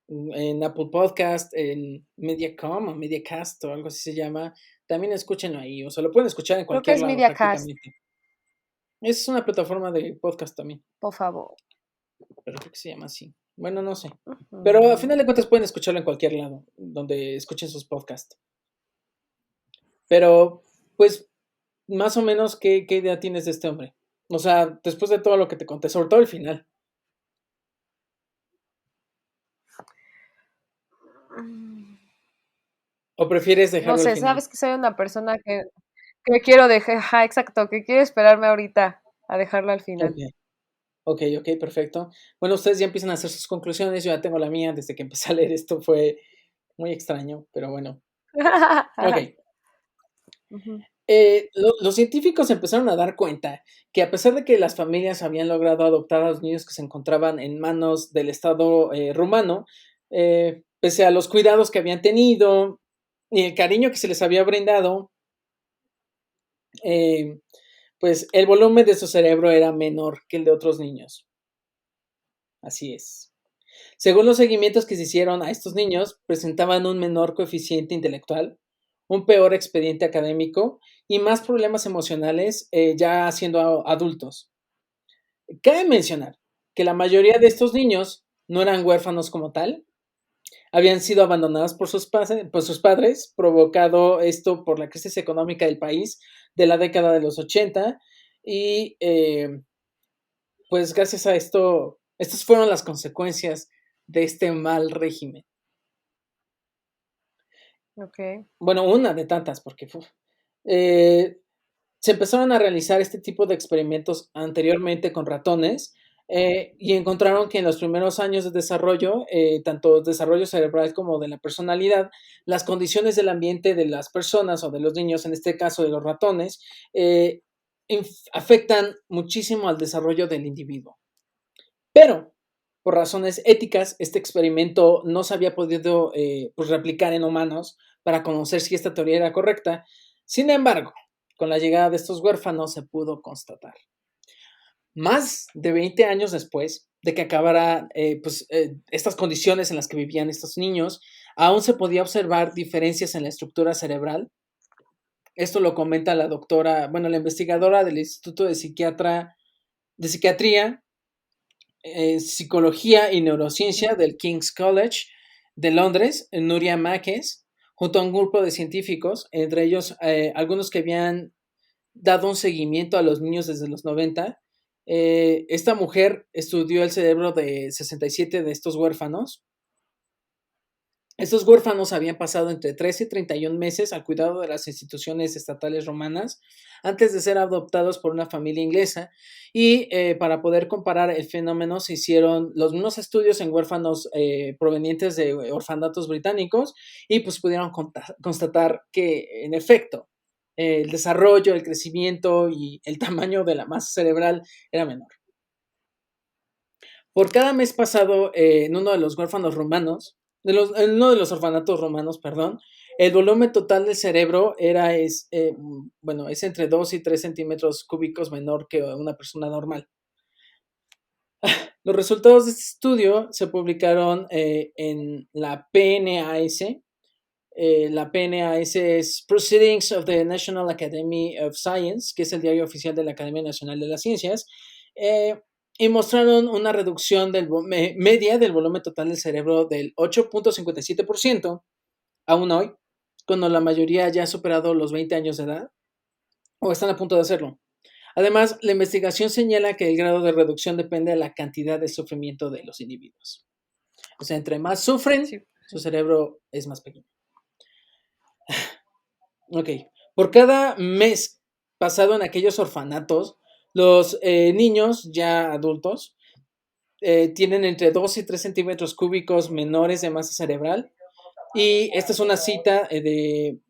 en Apple Podcast, en Mediacom o Mediacast o algo así se llama. También escúchenlo ahí, o sea, lo pueden escuchar en Creo que cualquier es lado MediaCast, prácticamente. Es una plataforma de podcast también. por favor. pero creo que se llama así. Bueno, no sé. Pero a Ujú. final de cuentas pueden escucharlo en cualquier lado donde escuchen sus podcasts. Pero, pues, más o menos, ¿qué idea tienes de este hombre? O sea, después de todo lo que te conté, sobre todo el final. Mm, ¿O prefieres No dejarlo al sé, final? sabes que soy una persona que quiero dejar, ajá, exacto, que quiero esperarme ahorita a dejarlo al Ok, final. ok, perfecto. Bueno, ustedes ya empiezan a hacer sus conclusiones. Yo ya tengo la mía. Desde que empecé a leer esto fue muy extraño, pero bueno. Ok. Ujú. Los científicos empezaron a dar cuenta que a pesar de que las familias habían logrado adoptar a los niños que se encontraban en manos del Estado rumano, pese a los cuidados que habían tenido y el cariño que se les había brindado, eh, pues el volumen de su cerebro era menor que el de otros niños. Así es. Según los seguimientos que se hicieron a estos niños, presentaban un menor coeficiente intelectual, un peor expediente académico y más problemas emocionales ya siendo adultos. Cabe mencionar que la mayoría de estos niños no eran huérfanos como tal, habían sido abandonados por sus padres, provocado esto por la crisis económica del país de la década de los 80 y pues gracias a esto, estas fueron las consecuencias de este mal régimen. Ok. Bueno, una de tantas, porque eh, se empezaron a realizar este tipo de experimentos anteriormente con ratones y encontraron que en los primeros años de desarrollo, tanto desarrollo cerebral como de la personalidad, las condiciones del ambiente de las personas o de los niños, en este caso de los ratones, eh, afectan muchísimo al desarrollo del individuo. Pero, por razones éticas, este experimento no se había podido pues, replicar en humanos para conocer si esta teoría era correcta. Sin embargo, con la llegada de estos huérfanos se pudo constatar. Más de 20 años después de que acabara estas condiciones en las que vivían estos niños, aún se podía observar diferencias en la estructura cerebral. Esto lo comenta la doctora, bueno, la investigadora del Instituto de Psiquiatría, Psicología y Neurociencia Ujú. del King's College de Londres, Nuria Máquez, junto a un grupo de científicos, entre ellos algunos que habían dado un seguimiento a los niños desde los 90. Esta mujer estudió el cerebro de 67 de estos huérfanos. Estos huérfanos habían pasado entre 13 y 31 meses al cuidado de las instituciones estatales romanas antes de ser adoptados por una familia inglesa y para poder comparar el fenómeno se hicieron los mismos estudios en huérfanos provenientes de orfanatos británicos y pues pudieron constatar que en efecto el desarrollo, el crecimiento y el tamaño de la masa cerebral era menor. Por cada mes pasado en uno de los huérfanos romanos, en uno de los orfanatos romanos, perdón, el volumen total del cerebro es entre 2 y 3 centímetros cúbicos menor que una persona normal. Los resultados de este estudio se publicaron en la PNAS. La PNAS es Proceedings of the National Academy of Science, que es el diario oficial de la Academia Nacional de las Ciencias, eh, y mostraron una reducción media del volumen total del cerebro del 8.57% aún hoy, cuando la mayoría ya ha superado los 20 años de edad o están a punto de hacerlo. Además, la investigación señala que el grado de reducción depende de la cantidad de sufrimiento de los individuos. O sea, entre más sufren, Sí, su cerebro es más pequeño. Ok. Por cada mes pasado en aquellos orfanatos, los niños ya adultos tienen entre 2 y 3 centímetros cúbicos menores de masa cerebral. Y esta es una cita de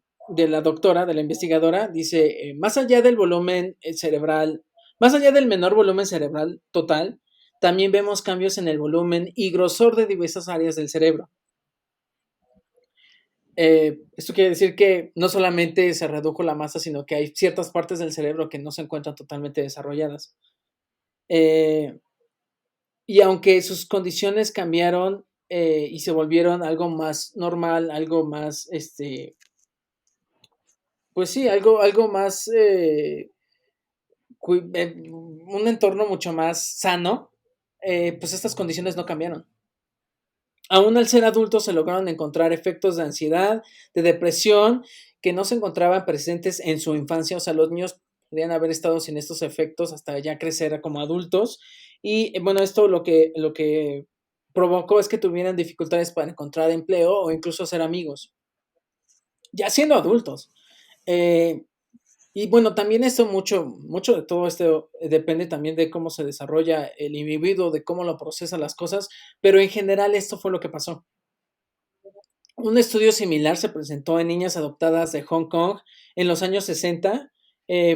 la doctora, de la investigadora. Dice, más allá del volumen cerebral, más allá del menor volumen cerebral total, también vemos cambios en el volumen y grosor de diversas áreas del cerebro. Esto quiere decir que no solamente se redujo la masa, sino que hay ciertas partes del cerebro que no se encuentran totalmente desarrolladas. Eh, y aunque sus condiciones cambiaron y se volvieron algo más normal, algo más, pues sí, algo más, un entorno mucho más sano, pues estas condiciones no cambiaron. Aún al ser adultos se lograron encontrar efectos de ansiedad, de depresión, que no se encontraban presentes en su infancia. O sea, los niños podrían haber estado sin estos efectos hasta ya crecer como adultos. Y bueno, esto lo que provocó es que tuvieran dificultades para encontrar empleo o incluso ser amigos, ya siendo adultos. Eh, y bueno, también esto mucho de todo esto depende también de cómo se desarrolla el individuo, de cómo lo procesa las cosas, pero en general esto fue lo que pasó. Un estudio similar se presentó en niñas adoptadas de Hong Kong en los años 60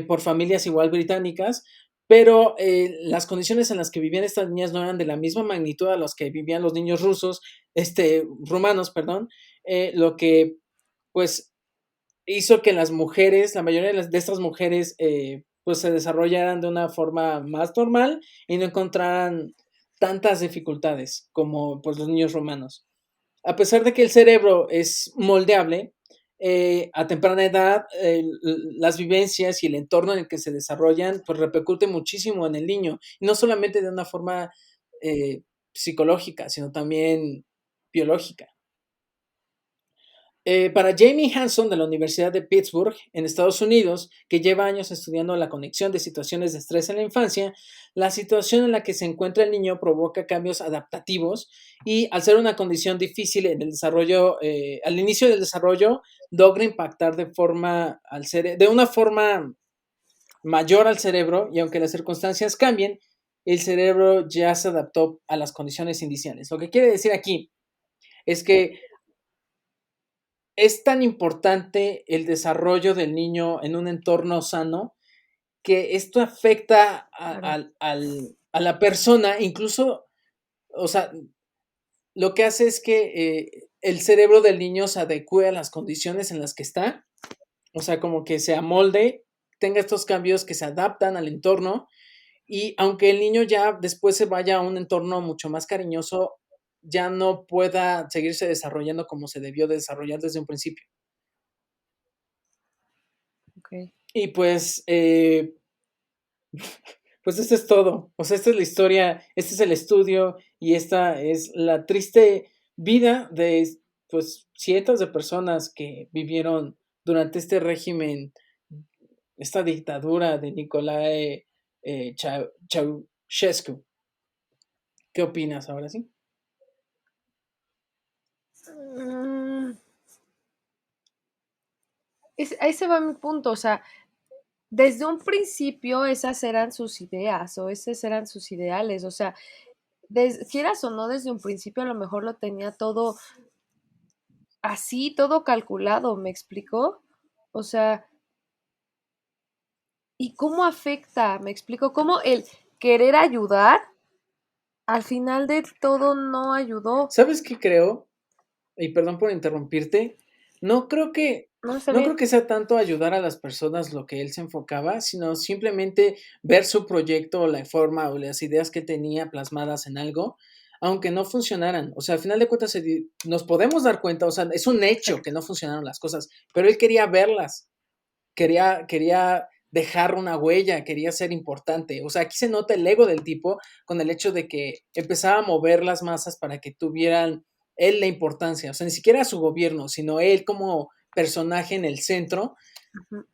por familias igual británicas, pero las condiciones en las que vivían estas niñas no eran de la misma magnitud a las que vivían los niños rumanos, perdón, lo que pues hizo que las mujeres, la mayoría de estas mujeres, pues se desarrollaran de una forma más normal y no encontraran tantas dificultades como pues los niños romanos. A pesar de que el cerebro es moldeable, a temprana edad, las vivencias y el entorno en el que se desarrollan, pues repercute muchísimo en el niño, y no solamente de una forma psicológica, sino también biológica. Para Jamie Hanson de la Universidad de Pittsburgh, en Estados Unidos, que lleva años estudiando la conexión de situaciones de estrés en la infancia, la situación en la que se encuentra el niño provoca cambios adaptativos y al ser una condición difícil en el desarrollo, al inicio del desarrollo, logra impactar de una forma mayor al cerebro y aunque las circunstancias cambien, el cerebro ya se adaptó a las condiciones iniciales. Lo que quiere decir aquí es que es tan importante el desarrollo del niño en un entorno sano que esto afecta Claro. a la persona, incluso, o sea, lo que hace es que el cerebro del niño se adecue a las condiciones en las que está, o sea, como que se amolde, tenga estos cambios que se adaptan al entorno y aunque el niño ya después se vaya a un entorno mucho más cariñoso, ya no pueda seguirse desarrollando como se debió de desarrollar desde un principio. Ok. Y pues esto es todo. O sea, esta es la historia, este es el estudio y esta es la triste vida de pues cientos de personas que vivieron durante este régimen, esta dictadura de Nicolae Ceausescu. ¿Qué opinas ahora sí? Mm, ese va mi punto, o sea, desde un principio esas eran sus ideas o esos eran sus ideales, o sea, quieras o no, desde un principio a lo mejor lo tenía todo así, todo calculado, ¿me explicó? O sea, ¿y cómo afecta? ¿Me explico? ¿Cómo el querer ayudar al final de todo no ayudó? ¿Sabes qué creo? Y perdón por interrumpirte, no creo que, No está no creo bien. que sea tanto ayudar a las personas lo que él se enfocaba, sino simplemente ver su proyecto, la forma o las ideas que tenía plasmadas en algo, aunque no funcionaran. O sea, al final de cuentas nos podemos dar cuenta, o sea, es un hecho que no funcionaron las cosas, pero él quería verlas, quería dejar una huella, quería ser importante. O sea, aquí se nota el ego del tipo con el hecho de que empezaba a mover las masas para que tuvieran él la importancia. O sea, ni siquiera su gobierno, sino él como personaje en el centro. Ujú.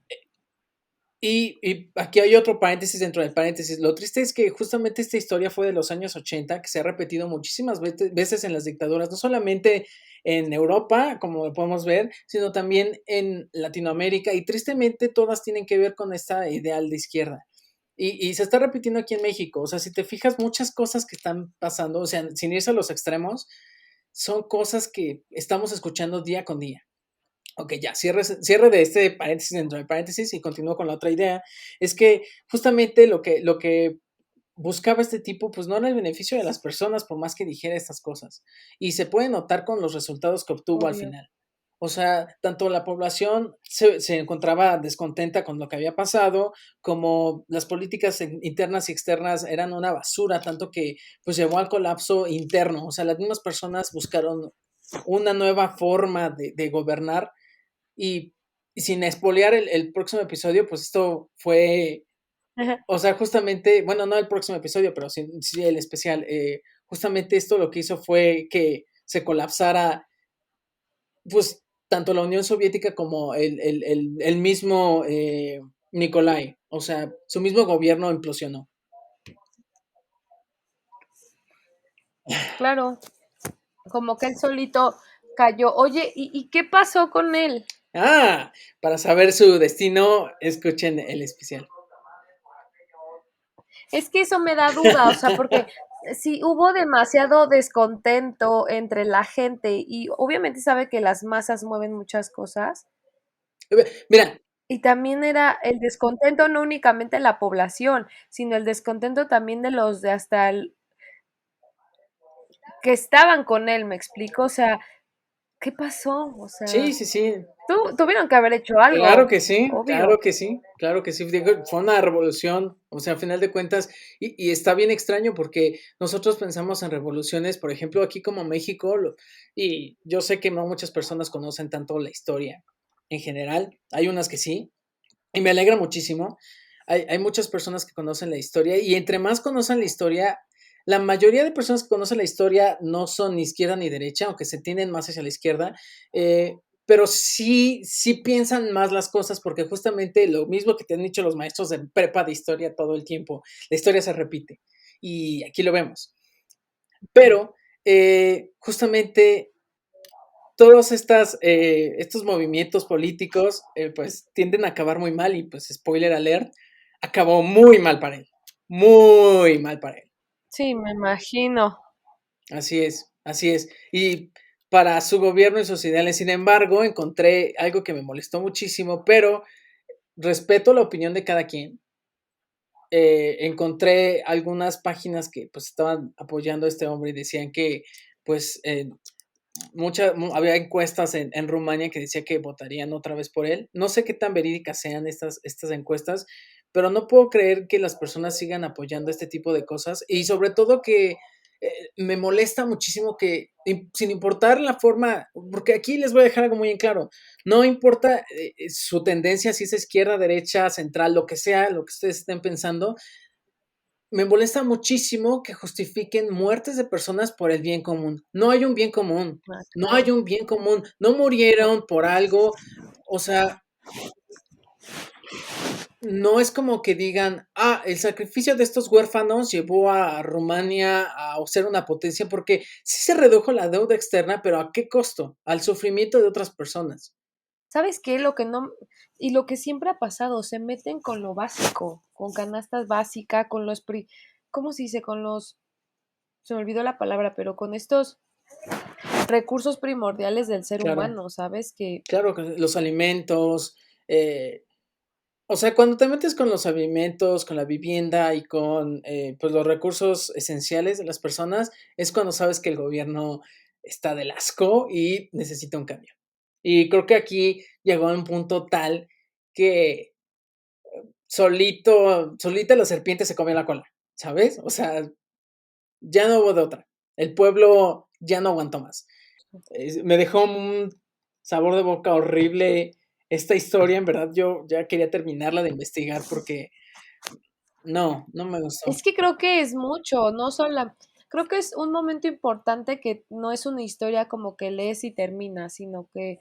Y aquí hay otro paréntesis dentro del paréntesis. Lo triste es que justamente esta historia fue de los años 80, que se ha repetido muchísimas veces en las dictaduras, no solamente en Europa, como podemos ver, sino también en Latinoamérica, y tristemente todas tienen que ver con esta ideal de izquierda. Y se está repitiendo aquí en México. O sea, si te fijas, muchas cosas que están pasando, o sea, sin irse a los extremos, son cosas que estamos escuchando día con día. Ok, ya, cierre de este paréntesis dentro del paréntesis y continúo con la otra idea. Es que justamente lo que buscaba este tipo, pues no era el beneficio de las personas, por más que dijera estas cosas. Y se puede notar con los resultados que obtuvo al Obvio. final. O sea, tanto la población se encontraba descontenta con lo que había pasado, como las políticas internas y externas eran una basura, tanto que pues llevó al colapso interno. O sea, las mismas personas buscaron una nueva forma de gobernar y sin espolear el próximo episodio, pues esto fue o sea, justamente, bueno, no el próximo episodio, pero sí, sí el especial, justamente esto lo que hizo fue que se colapsara, pues, tanto la Unión Soviética como el mismo Nikolai, o sea, su mismo gobierno implosionó. Claro, como que él solito cayó. Oye, ¿y qué pasó con él? Ah, para saber su destino, escuchen el especial. Es que eso me da duda, o sea, porque si hubo demasiado descontento entre la gente y obviamente sabe que las masas mueven muchas cosas, Mira, y también era el descontento no únicamente de la población, sino el descontento también de los de hasta que estaban con él, ¿me explico? O sea, ¿qué pasó? O sí, sea, sí, sí, tuvieron que haber hecho claro algo, que sí, claro obvio. que sí, claro que sí. Digo, fue una revolución, o sea, a final de cuentas, y está bien extraño porque nosotros pensamos en revoluciones, por ejemplo, aquí como México, y yo sé que no muchas personas conocen tanto la historia en general, hay unas que sí, y me alegra muchísimo. Hay muchas personas que conocen la historia y entre más conocen la historia, la mayoría de personas que conocen la historia no son ni izquierda ni derecha, aunque se tienden más hacia la izquierda, pero sí, sí piensan más las cosas porque justamente lo mismo que te han dicho los maestros de prepa de historia todo el tiempo, la historia se repite y aquí lo vemos. Pero justamente todos estos movimientos políticos, pues tienden a acabar muy mal y pues spoiler alert, acabó muy mal para él, muy mal para él. Sí, me imagino. Así es, así es. Y para su gobierno y sus ideales, sin embargo, encontré algo que me molestó muchísimo, pero respeto la opinión de cada quien. Encontré algunas páginas que pues estaban apoyando a este hombre y decían que pues había encuestas en Rumania que decía que votarían otra vez por él. No sé qué tan verídicas sean estas encuestas, pero no puedo creer que las personas sigan apoyando este tipo de cosas y sobre todo que me molesta muchísimo que sin importar la forma, porque aquí les voy a dejar algo muy en claro, no importa su tendencia, si es izquierda, derecha, central, lo que sea, lo que ustedes estén pensando, me molesta muchísimo que justifiquen muertes de personas por el bien común. No hay un bien común, Ah, no hay claro. un bien común, no murieron por algo, o sea, no es como que digan, ah, el sacrificio de estos huérfanos llevó a Rumania a ser una potencia, porque sí se redujo la deuda externa, pero ¿a qué costo? Al sufrimiento de otras personas. ¿Sabes qué? Lo que no, y lo que siempre ha pasado, se meten con lo básico, con canastas básicas, con los ¿cómo se dice? Con los, se me olvidó la palabra, pero con estos recursos primordiales del ser Claro, humano, ¿sabes? Que, claro, que los alimentos, eh, o sea, cuando te metes con los alimentos, con la vivienda y con pues los recursos esenciales de las personas, es cuando sabes que el gobierno está del asco y necesita un cambio. Y creo que aquí llegó a un punto tal que solita la serpiente se comió la cola, ¿sabes? O sea, ya no hubo de otra. El pueblo ya no aguantó más. Me dejó un sabor de boca horrible esta historia, en verdad yo ya quería terminarla de investigar porque no, no me gustó. es que creo que es mucho, no solo, creo que es un momento importante que no es una historia como que lees y termina, sino que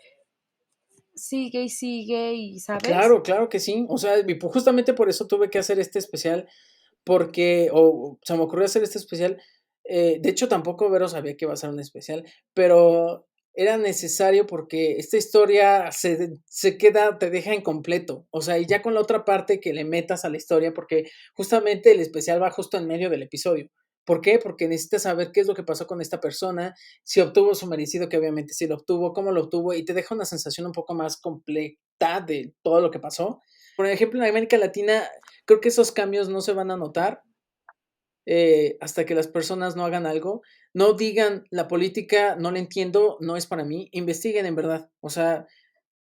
sigue y, ¿sabes? Claro, claro que sí. O sea, y justamente por eso tuve que hacer este especial, porque, o se me ocurrió hacer este especial. De hecho, tampoco Vero sabía que iba a ser un especial, pero era necesario porque esta historia se queda, te deja incompleto. O sea, y ya con la otra parte que le metas a la historia, porque justamente el especial va justo en medio del episodio. ¿Por qué? Porque necesitas saber qué es lo que pasó con esta persona, si obtuvo su merecido, que obviamente sí lo obtuvo, cómo lo obtuvo, y te deja una sensación un poco más completa de todo lo que pasó. Por ejemplo, en América Latina, creo que esos cambios no se van a notar hasta que las personas no hagan algo. No digan, la política no la entiendo, no es para mí. Investiguen en verdad. O sea,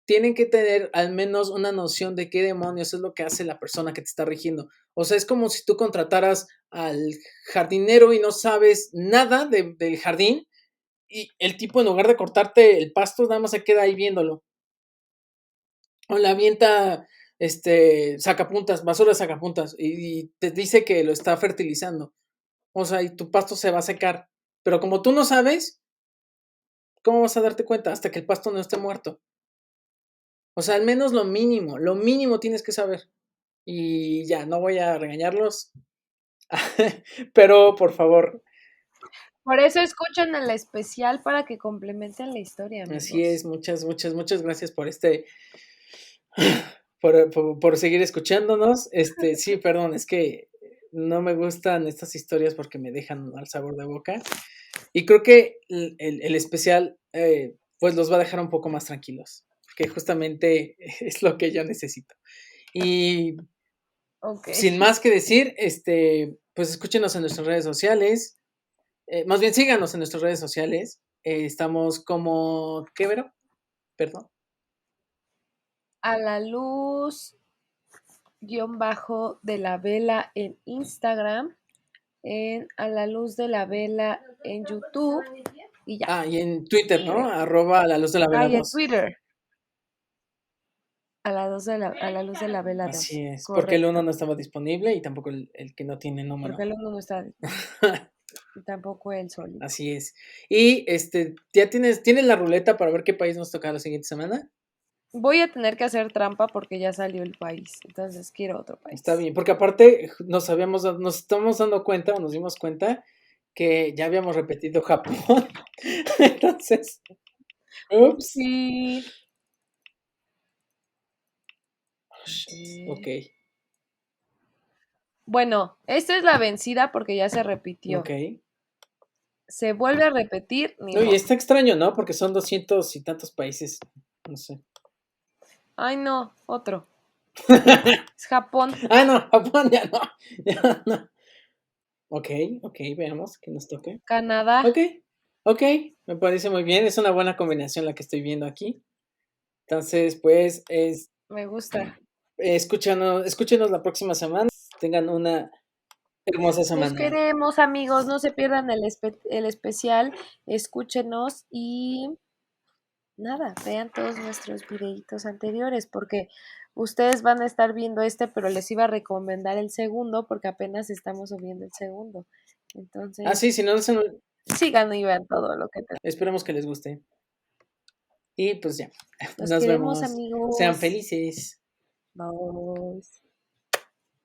tienen que tener al menos una noción de qué demonios es lo que hace la persona que te está rigiendo. O sea, es como si tú contrataras al jardinero y no sabes nada del jardín y el tipo en lugar de cortarte el pasto nada más se queda ahí viéndolo. O le avienta sacapuntas, basura sacapuntas, y te dice que lo está fertilizando. O sea, y tu pasto se va a secar. Pero como tú no sabes, ¿cómo vas a darte cuenta? Hasta que el pasto no esté muerto. O sea, al menos lo mínimo tienes que saber. Y ya, no voy a regañarlos, pero por favor, Por eso escuchan el especial para que complementen la historia, así amigos. es, muchas gracias por por seguir escuchándonos. Sí, perdón, es que no me gustan estas historias porque me dejan al sabor de boca. Y creo que el especial, pues los va a dejar un poco más tranquilos, que justamente es lo que yo necesito. Y Ok. sin más que decir, pues escúchenos en nuestras redes sociales. Más bien síganos en nuestras redes sociales. Estamos como, ¿qué, Vero? Perdón. A la luz guión bajo de la vela en Instagram, en A la luz de la vela en YouTube y ya. Ah, y en Twitter, ¿no? Creo. @ la luz de la vela Y en 2. Twitter, a la luz de la vela 2. Así es, porque el uno Correcto. no estaba disponible y tampoco el que no tiene Porque número. el uno no está y tampoco el solito. Así es. Y ¿ya tienes la ruleta para ver qué país nos toca la siguiente semana? Voy a tener que hacer trampa porque ya salió el país. Entonces quiero otro Está país. bien, porque aparte nos estamos dando cuenta o nos dimos cuenta que ya habíamos repetido Japón. Entonces, ups. Upsi. Ok, Bueno, esta es la vencida porque ya se repitió. ok. Se vuelve a repetir, ni Oye, modo. está extraño, ¿no? Porque son 200 y tantos países. No sé. Ay, no, otro. Es Japón, Ah, no, Japón ya no. Ya no. Ok, veamos que nos toque. Canadá. Ok, ok, me parece muy bien. Es una buena combinación la que estoy viendo aquí. Entonces, pues, Me gusta. escúchenos la próxima semana. Tengan una hermosa Los semana. queremos, amigos. No se pierdan el especial. Escúchenos y nada, vean todos nuestros videitos anteriores porque ustedes van a estar viendo este, pero les iba a recomendar el segundo porque apenas estamos subiendo el segundo. Ah, Entonces, sí, si no, sigan y vean todo lo que tenemos. esperemos que les guste. Y pues ya, Los nos queremos, vemos. Sean amigos. felices. Bye.